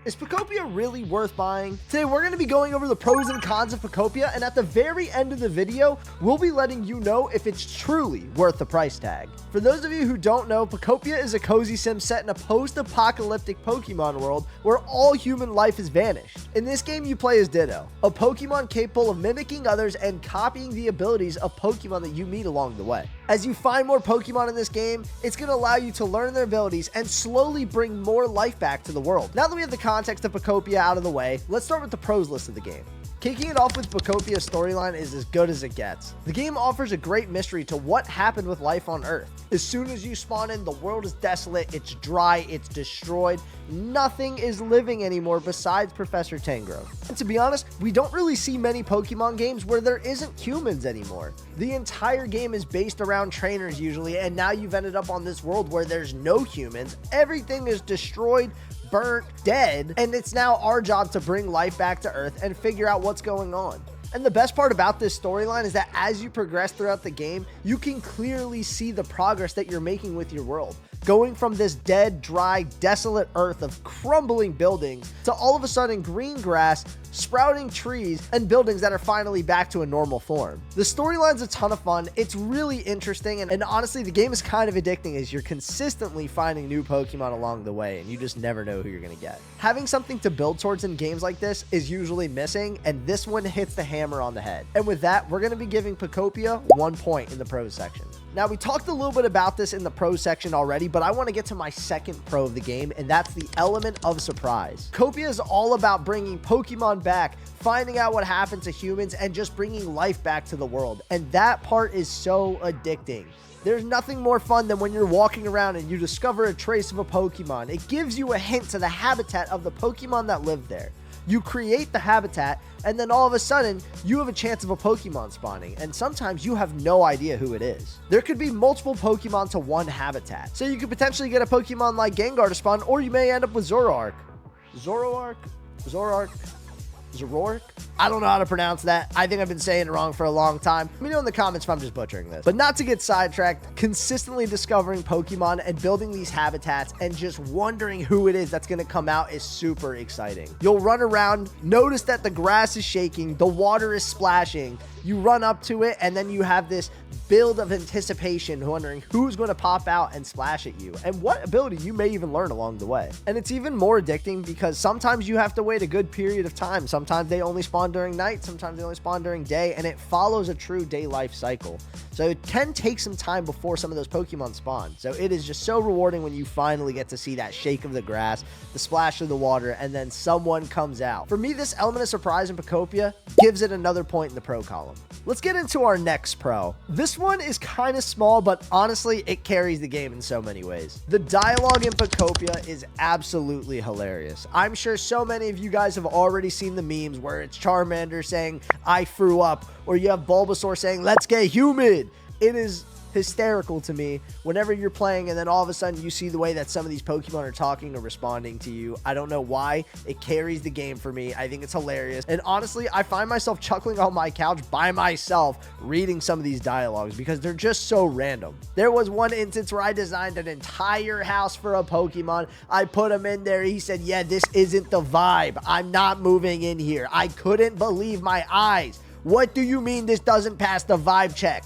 Is Picopia really worth buying? Today we're going to be going over the pros and cons of Picopia, and at the very end of the video, we'll be letting you know if it's truly worth the price tag. For those of you who don't know, Picopia is a cozy sim set in a post-apocalyptic Pokemon world where all human life has vanished. In this game, you play as Ditto, a Pokemon capable of mimicking others and copying the abilities of Pokemon that you meet along the way. As you find more Pokemon in this game, it's going to allow you to learn their abilities and slowly bring more life back to the world. Now that we have the context of Picopia out of the way, let's start with the pros list of the game. Kicking it off with Picopia's storyline is as good as it gets. The game offers a great mystery to what happened with life on Earth. As soon as you spawn in, the world is desolate, it's dry, it's destroyed. Nothing is living anymore besides Professor Tangrowth. And to be honest, we don't really see many Pokemon games where there isn't humans anymore. The entire game is based around trainers usually, and now you've ended up on this world where there's no humans. Everything is destroyed, burnt, dead, and it's now our job to bring life back to Earth and figure out what's going on. And the best part about this storyline is that as you progress throughout the game, you can clearly see the progress that you're making with your world. Going from this dead, dry, desolate Earth of crumbling buildings to all of a sudden green grass, sprouting trees, and buildings that are finally back to a normal form. The storyline's a ton of fun, it's really interesting, and honestly, the game is kind of addicting as you're consistently finding new Pokemon along the way, and you just never know who you're gonna get. Having something to build towards in games like this is usually missing, and this one hits the hammer on the head. And with that, we're gonna be giving Picopia 1 point in the pros section. Now, we talked a little bit about this in the pros section already, but I want to get to my second pro of the game, and that's the element of surprise. Picopia is all about bringing Pokemon back, finding out what happened to humans, and just bringing life back to the world. And that part is so addicting. There's nothing more fun than when you're walking around and you discover a trace of a Pokemon. It gives you a hint to the habitat of the Pokemon that live there. You create the habitat, and then all of a sudden, you have a chance of a Pokemon spawning, and sometimes you have no idea who it is. There could be multiple Pokemon to one habitat, so you could potentially get a Pokemon like Gengar to spawn, or you may end up with Zoroark. Zoroark? I don't know how to pronounce that. I think I've been saying it wrong for a long time. Let me know in the comments if I'm just butchering this. But not to get sidetracked, consistently discovering Pokemon and building these habitats and just wondering who it is that's going to come out is super exciting. You'll run around, notice that the grass is shaking, the water is splashing, you run up to it, and then you have this build of anticipation, wondering who's going to pop out and splash at you and what ability you may even learn along the way. And it's even more addicting because sometimes you have to wait a good period of time. Sometimes they only spawn during night, sometimes they only spawn during day, and it follows a true day life cycle. So it can take some time before some of those Pokemon spawn. So it is just so rewarding when you finally get to see that shake of the grass, the splash of the water, and then someone comes out. For me, this element of surprise in Picopia gives it another point in the pro column. Let's get into our next pro. This one is kind of small, but honestly, it carries the game in so many ways. The dialogue in Picopia is absolutely hilarious. I'm sure so many of you guys have already seen the memes where it's Charmander saying, "I threw up," or you have Bulbasaur saying, "Let's get humid." It is hysterical to me whenever you're playing and then all of a sudden you see the way that some of these Pokemon are talking or responding to you. I don't know why. It carries the game for me. I think it's hilarious. And honestly, I find myself chuckling on my couch by myself reading some of these dialogues because they're just so random. There was one instance where I designed an entire house for a Pokemon. I put him in there. He said, "Yeah, this isn't the vibe. I'm not moving in here." I couldn't believe my eyes. "What do you mean this doesn't pass the vibe check?"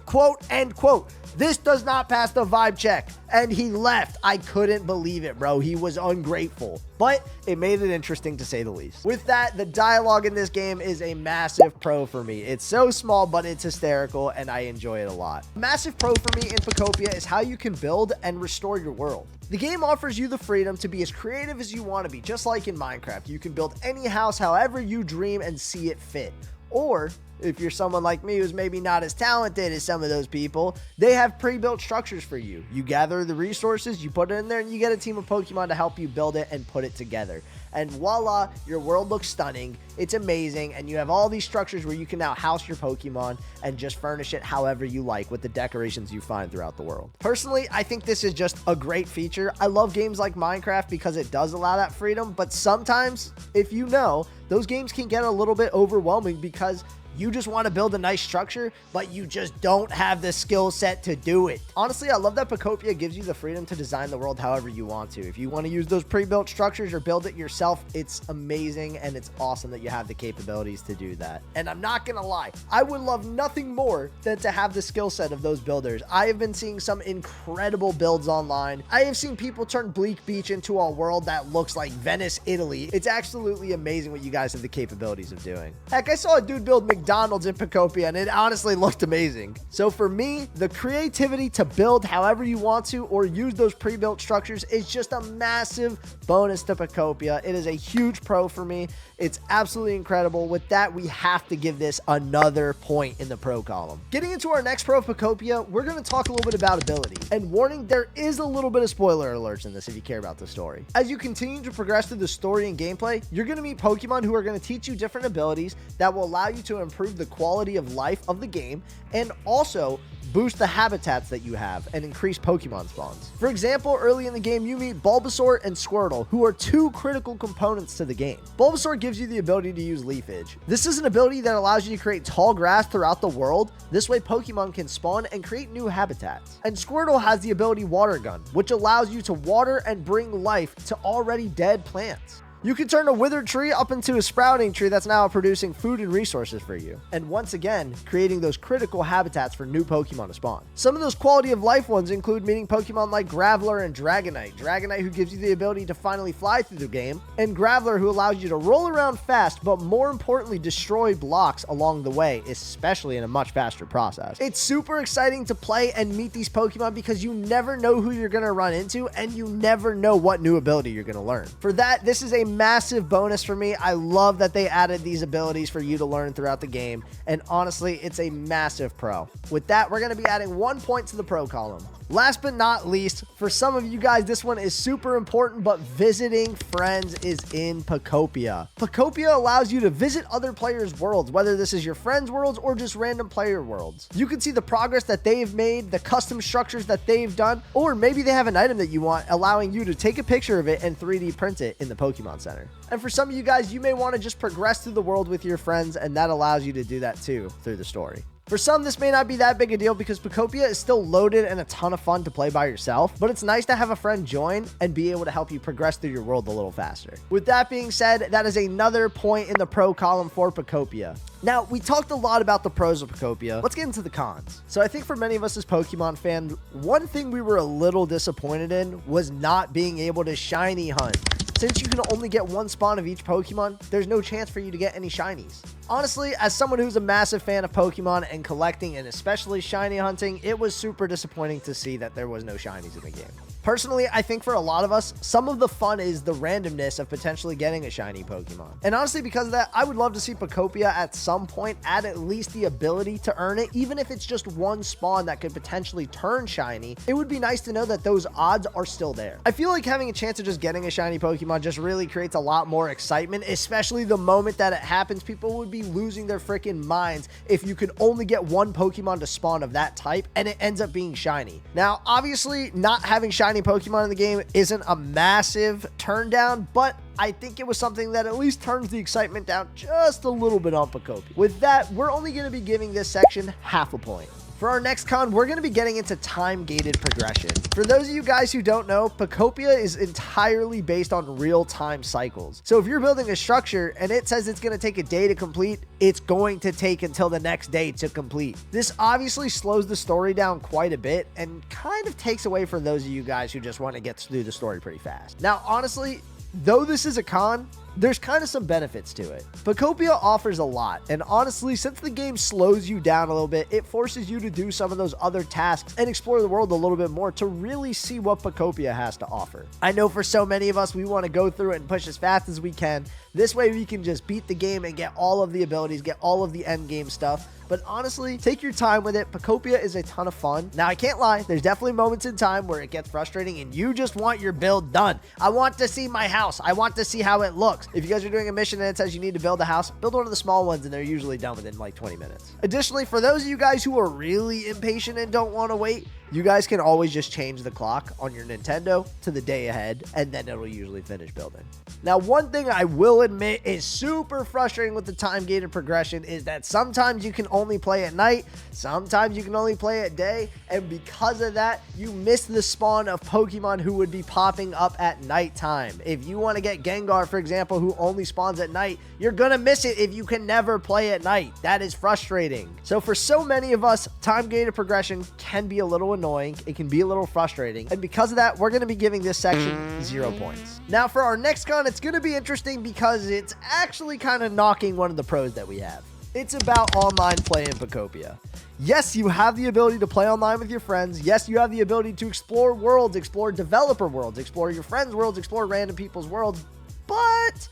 Quote, end quote. "This does not pass the vibe check." And he left. I couldn't believe it, bro. He was ungrateful. But it made it interesting to say the least. With that, the dialogue in this game is a massive pro for me. It's so small, but it's hysterical, and I enjoy it a lot. Massive pro for me in Picopia is how you can build and restore your world. The game offers you the freedom to be as creative as you want to be, just like in Minecraft. You can build any house however you dream and see it fit. Or if you're someone like me who's maybe not as talented as some of those people, they have pre-built structures for you. You gather the resources, you put it in there, and you get a team of Pokemon to help you build it and put it together. And voila, your world looks stunning. It's amazing. And you have all these structures where you can now house your Pokemon and just furnish it however you like with the decorations you find throughout the world. Personally, I think this is just a great feature. I love games like Minecraft because it does allow that freedom, but sometimes, if you know, those games can get a little bit overwhelming because You just want to build a nice structure, but you just don't have the skill set to do it. Honestly, I love that Picopia gives you the freedom to design the world however you want to. If you want to use those pre-built structures or build it yourself, it's amazing and it's awesome that you have the capabilities to do that. And I'm not gonna lie, I would love nothing more than to have the skill set of those builders. I have been seeing some incredible builds online. I have seen people turn Bleak Beach into a world that looks like Venice, Italy. It's absolutely amazing what you guys have the capabilities of doing. Heck, I saw a dude build McDonald's in Picopia and it honestly looked amazing. So for me, the creativity to build however you want to or use those pre-built structures is just a massive bonus to Picopia. It is a huge pro for me. It's absolutely incredible. With that, we have to give this another point in the pro column. Getting into our next pro of Picopia, we're going to talk a little bit about ability. And warning, there is a little bit of spoiler alerts in this if you care about the story. As you continue to progress through the story and gameplay, you're going to meet Pokemon who are going to teach you different abilities that will allow you to improve the quality of life of the game and also boost the habitats that you have and increase Pokemon spawns. For example, early in the game, you meet Bulbasaur and Squirtle, who are two critical components to the game. Bulbasaur gives you the ability to use leafage. This is an ability that allows you to create tall grass throughout the world. This way, Pokemon can spawn and create new habitats. And Squirtle has the ability Water Gun, which allows you to water and bring life to already dead plants. You can turn a withered tree up into a sprouting tree that's now producing food and resources for you. And once again, creating those critical habitats for new Pokemon to spawn. Some of those quality of life ones include meeting Pokemon like Graveler and Dragonite. Dragonite who gives you the ability to finally fly through the game, and Graveler who allows you to roll around fast, but more importantly, destroy blocks along the way, especially in a much faster process. It's super exciting to play and meet these Pokemon because you never know who you're going to run into, and you never know what new ability you're going to learn. For that, this is a massive bonus for me. I love that they added these abilities for you to learn throughout the game, and honestly, it's a massive pro. With that, we're going to be adding 1 point to the pro column. Last but not least, for some of you guys, this one is super important, but visiting friends is in Picopia. Picopia allows you to visit other players' worlds, whether this is your friends' worlds or just random player worlds. You can see the progress that they've made, the custom structures that they've done, or maybe they have an item that you want, allowing you to take a picture of it and 3D print it in the Pokemon Center. And for some of you guys, you may want to just progress through the world with your friends, and that allows you to do that too through the story. For some, this may not be that big a deal because Picopia is still loaded and a ton of fun to play by yourself, but it's nice to have a friend join and be able to help you progress through your world a little faster. With that being said, that is another point in the pro column for Picopia. Now, we talked a lot about the pros of Picopia. Let's get into the cons. So I think for many of us as Pokemon fans, one thing we were a little disappointed in was not being able to shiny hunt. Since you can only get one spawn of each Pokemon, there's no chance for you to get any shinies. Honestly, as someone who's a massive fan of Pokemon and collecting and especially shiny hunting, it was super disappointing to see that there was no shinies in the game. Personally, I think for a lot of us, some of the fun is the randomness of potentially getting a shiny Pokemon. And honestly, because of that, I would love to see Picopia at some point add at least the ability to earn it, even if it's just one spawn that could potentially turn shiny. It would be nice to know that those odds are still there. I feel like having a chance of just getting a shiny Pokemon just really creates a lot more excitement, especially the moment that it happens. People would be losing their freaking minds if you could only get one Pokemon to spawn of that type and it ends up being shiny. Now, obviously, not having shiny Pokemon in the game isn't a massive turn down, but I think it was something that at least turns the excitement down just a little bit on Picopia. With that, we're only going to be giving this section half a point. For our next con, we're going to be getting into time-gated progression. For those of you guys who don't know, Picopia is entirely based on real-time cycles. So if you're building a structure and it says it's going to take a day to complete, it's going to take until the next day to complete. This obviously slows the story down quite a bit and kind of takes away from those of you guys who just want to get through the story pretty fast. Now, honestly, though this is a con, there's kind of some benefits to it. Picopia offers a lot, and honestly, since the game slows you down a little bit, it forces you to do some of those other tasks and explore the world a little bit more to really see what Picopia has to offer. I know for so many of us, we want to go through it and push as fast as we can. This way we can just beat the game and get all of the abilities, get all of the end game stuff. But honestly, take your time with it. Picopia is a ton of fun. Now, I can't lie. There's definitely moments in time where it gets frustrating and you just want your build done. I want to see my house. I want to see how it looks. If you guys are doing a mission and it says you need to build a house, build one of the small ones and they're usually done within like 20 minutes. Additionally, for those of you guys who are really impatient and don't want to wait, you guys can always just change the clock on your Nintendo to the day ahead, and then it'll usually finish building. Now, one thing I will admit is super frustrating with the time-gated progression is that sometimes you can only play at night, sometimes you can only play at day, and because of that, you miss the spawn of Pokemon who would be popping up at nighttime. If you want to get Gengar, for example, who only spawns at night, you're gonna miss it if you can never play at night. That is frustrating. So for so many of us, time-gated progression can be a little annoying, it can be a little frustrating, and because of that, we're gonna be giving this section 0 points. Now for our next con, it's going to be interesting because it's actually kind of knocking one of the pros that we have. It's about online play in Picopia. Yes, you have the ability to play online with your friends. Yes, you have the ability to explore worlds, explore developer worlds, explore your friends' worlds, explore random people's worlds, but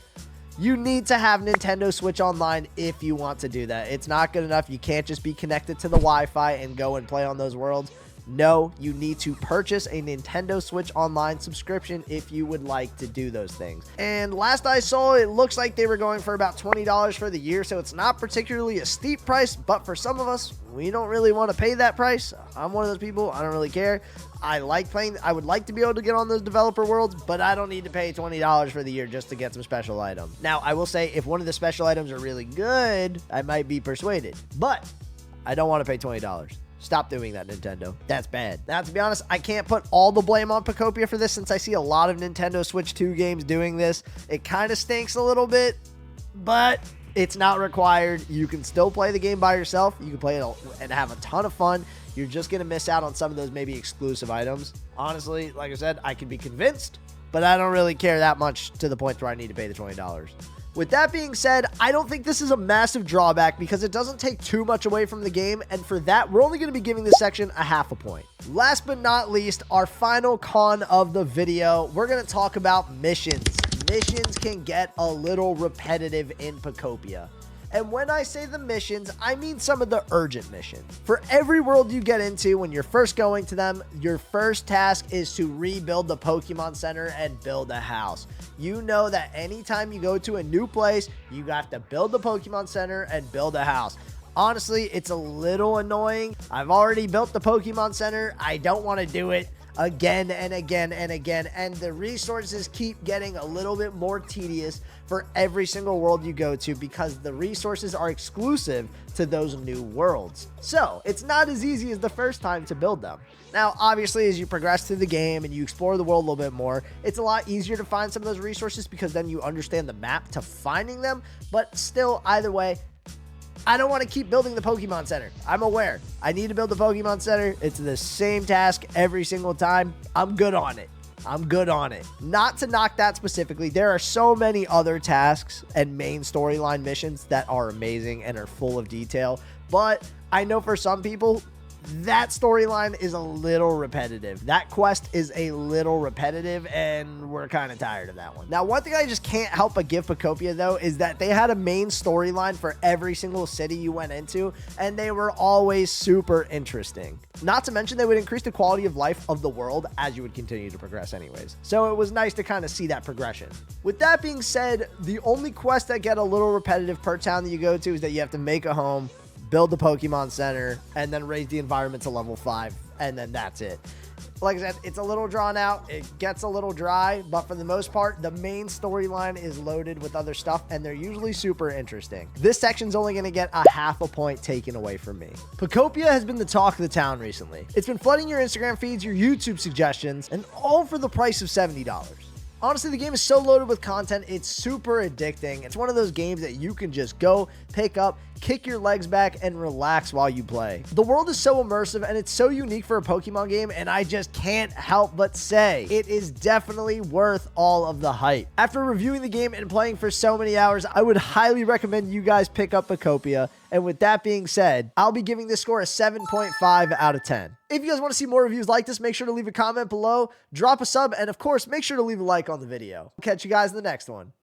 you need to have Nintendo Switch Online if you want to do that. It's not good enough. You can't just be connected to the Wi-Fi and go and play on those worlds. No, you need to purchase a Nintendo Switch Online subscription if you would like to do those things. And last I saw, it looks like they were going for about $20 for the year, so it's not particularly a steep price, but for some of us, we don't really want to pay that price. I'm one of those people, I don't really care. I like playing, I would like to be able to get on those developer worlds, but I don't need to pay $20 for the year just to get some special items. Now, I will say, if one of the special items are really good, I might be persuaded, but I don't want to pay $20. Stop doing that, Nintendo. That's bad. Now, to be honest, I can't put all the blame on Picopia for this since I see a lot of Nintendo Switch 2 games doing this. It kind of stinks a little bit, but it's not required. You can still play the game by yourself. You can play it and have a ton of fun. You're just going to miss out on some of those maybe exclusive items. Honestly, like I said, I can be convinced, but I don't really care that much to the point where I need to pay the $20. With that being said, I don't think this is a massive drawback because it doesn't take too much away from the game, and for that, we're only going to be giving this section a half a point. Last but not least, our final con of the video, we're going to talk about missions. Missions can get a little repetitive in Picopia. And when I say the missions, I mean some of the urgent missions. For every world you get into, when you're first going to them, your first task is to rebuild the Pokemon Center and build a house. You know that anytime you go to a new place, you have to build the Pokemon Center and build a house. Honestly, it's a little annoying. I've already built the Pokemon Center. I don't want to do it again and again and again, and the resources keep getting a little bit more tedious for every single world you go to because the resources are exclusive to those new worlds. So it's not as easy as the first time to build them. Now, obviously, as you progress through the game and you explore the world a little bit more, it's a lot easier to find some of those resources because then you understand the map to finding them, but still, either way, I don't want to keep building the Pokemon Center. I'm aware. I need to build the Pokemon Center. It's the same task every single time. I'm good on it. I'm good on it. Not to knock that specifically. There are so many other tasks and main storyline missions that are amazing and are full of detail. But I know for some people, that storyline is a little repetitive. That quest is a little repetitive, and we're kind of tired of that one. Now, one thing I just can't help but give Picopia, though, is that they had a main storyline for every single city you went into, and they were always super interesting. Not to mention, they would increase the quality of life of the world as you would continue to progress anyways. So it was nice to kind of see that progression. With that being said, the only quests that get a little repetitive per town that you go to is that you have to make a home, build the Pokemon Center, and then raise the environment to level 5, and then that's it. Like I said, it's a little drawn out, it gets a little dry, but for the most part, the main storyline is loaded with other stuff, and they're usually super interesting. This section's only going to get a half a point taken away from me. Picopia has been the talk of the town recently. It's been flooding your Instagram feeds, your YouTube suggestions, and all for the price of $70. Honestly, the game is so loaded with content, it's super addicting. It's one of those games that you can just go, pick up, kick your legs back, and relax while you play. The world is so immersive, and it's so unique for a Pokemon game, and I just can't help but say, it is definitely worth all of the hype. After reviewing the game and playing for so many hours, I would highly recommend you guys pick up Picopia, and with that being said, I'll be giving this score a 7.5 out of 10. If you guys want to see more reviews like this, make sure to leave a comment below, drop a sub, and of course, make sure to leave a like on the video. Catch you guys in the next one.